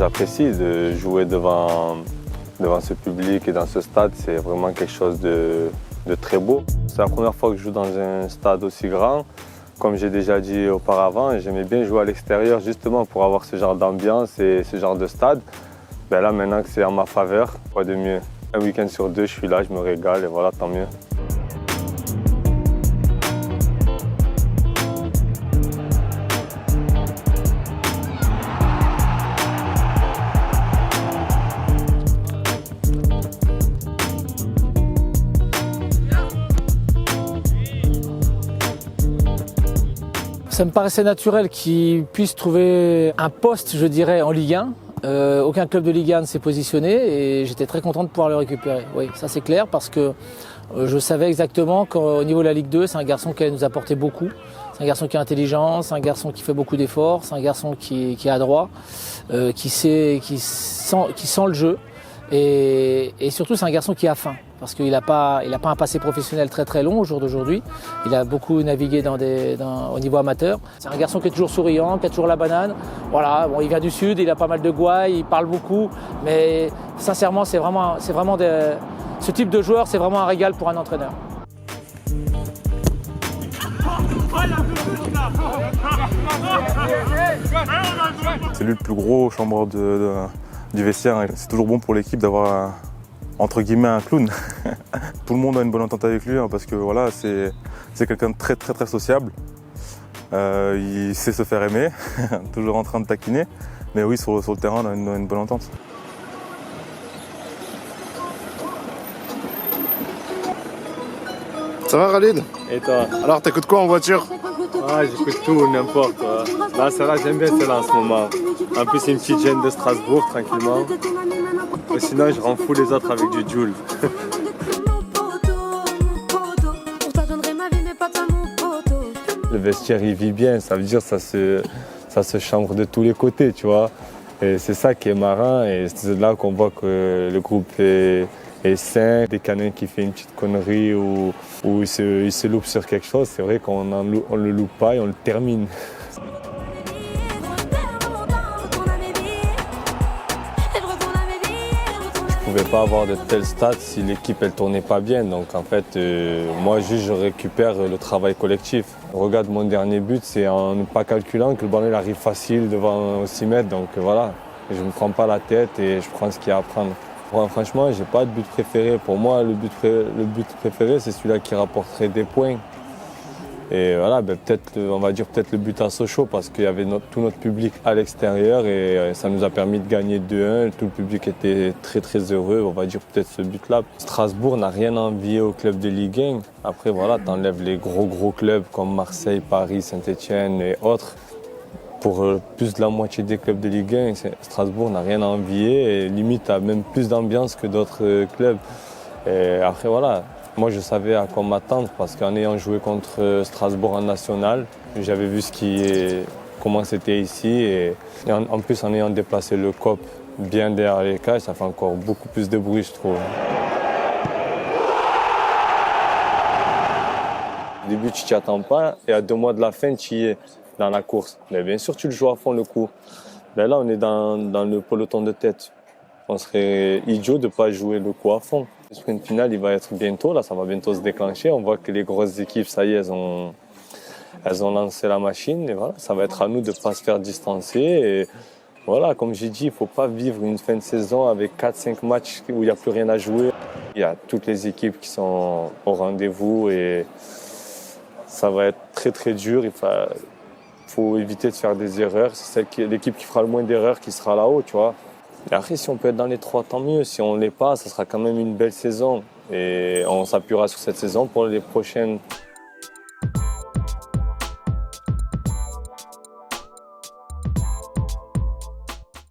j'apprécie de jouer devant ce public et dans ce stade. C'est vraiment quelque chose de très beau. C'est la première fois que je joue dans un stade aussi grand. Comme j'ai déjà dit auparavant, j'aimais bien jouer à l'extérieur justement pour avoir ce genre d'ambiance et ce genre de stade. Ben là, maintenant que c'est en ma faveur, quoi de mieux? Un week-end sur deux, je suis là, je me régale et voilà, tant mieux. Ça me paraissait naturel qu'ils puissent trouver un poste, je dirais, en Ligue 1. Aucun club de Ligue 1 ne s'est positionné et j'étais très content de pouvoir le récupérer. Oui, ça c'est clair parce que je savais exactement qu'au niveau de la Ligue 2, c'est un garçon qui allait nous apporter beaucoup. C'est un garçon qui est intelligent, c'est un garçon qui fait beaucoup d'efforts, c'est un garçon qui est adroit, qui sent le jeu et surtout c'est un garçon qui a faim. Parce qu'il n'a pas un passé professionnel très long au jour d'aujourd'hui. Il a beaucoup navigué au niveau amateur. C'est un garçon qui est toujours souriant, qui a toujours la banane. Voilà, bon, il vient du sud, il a pas mal de gouailles, il parle beaucoup. Mais sincèrement, ce type de joueur, c'est vraiment un régal pour un entraîneur. C'est lui le plus gros chambreur du vestiaire. C'est toujours bon pour l'équipe d'avoir entre guillemets un clown. Tout le monde a une bonne entente avec lui parce que voilà, c'est quelqu'un de très sociable. Il sait se faire aimer, toujours en train de taquiner. Mais oui, sur le terrain, on a une bonne entente. Ça va Khalid? Et toi? Alors t'écoutes quoi en voiture? Ah, j'écoute tout, n'importe. Là, celle-là, j'aime bien celle-là en ce moment. En plus, c'est une petite gêne de Strasbourg, tranquillement. Et sinon, je rends fou les autres avec du Joule. Le vestiaire, il vit bien, ça veut dire que ça se chambre de tous les côtés, tu vois. Et c'est ça qui est marrant, et c'est là qu'on voit que le groupe est sain. Dès qu'il y en a un qui fait une petite connerie ou il se loupe sur quelque chose, c'est vrai qu'on ne le loupe pas et on le termine. Je ne pouvais pas avoir de tels stats si l'équipe elle tournait pas bien. Donc en fait, moi juste je récupère le travail collectif. Regarde mon dernier but, c'est en ne pas calculant que le ballon il arrive facile devant 6 mètres. Donc voilà, je ne me prends pas la tête et je prends ce qu'il y a à prendre. Franchement, je n'ai pas de but préféré. Pour moi, le but préféré, c'est celui-là qui rapporterait des points. Et voilà, on va dire peut-être le but à Sochaux parce qu'il y avait tout notre public à l'extérieur et ça nous a permis de gagner 2-1. Tout le public était très heureux. On va dire peut-être ce but-là. Strasbourg n'a rien à envier au club de Ligue 1. Après, voilà, tu enlèves les gros clubs comme Marseille, Paris, Saint-Etienne et autres. Pour plus de la moitié des clubs de Ligue 1, Strasbourg n'a rien à envier et limite a même plus d'ambiance que d'autres clubs. Et après voilà, moi je savais à quoi m'attendre parce qu'en ayant joué contre Strasbourg en national, j'avais vu comment c'était ici et en plus en ayant déplacé le COP bien derrière les cages, ça fait encore beaucoup plus de bruit je trouve. Au début tu t'y attends pas et à 2 mois de la fin tu y es. Dans la course. Mais bien sûr, tu le joues à fond le coup. Ben là, on est dans le peloton de tête. On serait idiot de ne pas jouer le coup à fond. Le sprint final, il va être bientôt. Là, ça va bientôt se déclencher. On voit que les grosses équipes, ça y est, elles ont lancé la machine. Et voilà, ça va être à nous de ne pas se faire distancer. Et voilà, comme j'ai dit, il ne faut pas vivre une fin de saison avec 4-5 matchs où il n'y a plus rien à jouer. Il y a toutes les équipes qui sont au rendez-vous et ça va être très dur. Il faut éviter de faire des erreurs. C'est l'équipe qui fera le moins d'erreurs qui sera là-haut, tu vois. Et après, si on peut être dans les 3, tant mieux. Si on ne l'est pas, ça sera quand même une belle saison. Et on s'appuiera sur cette saison pour les prochaines.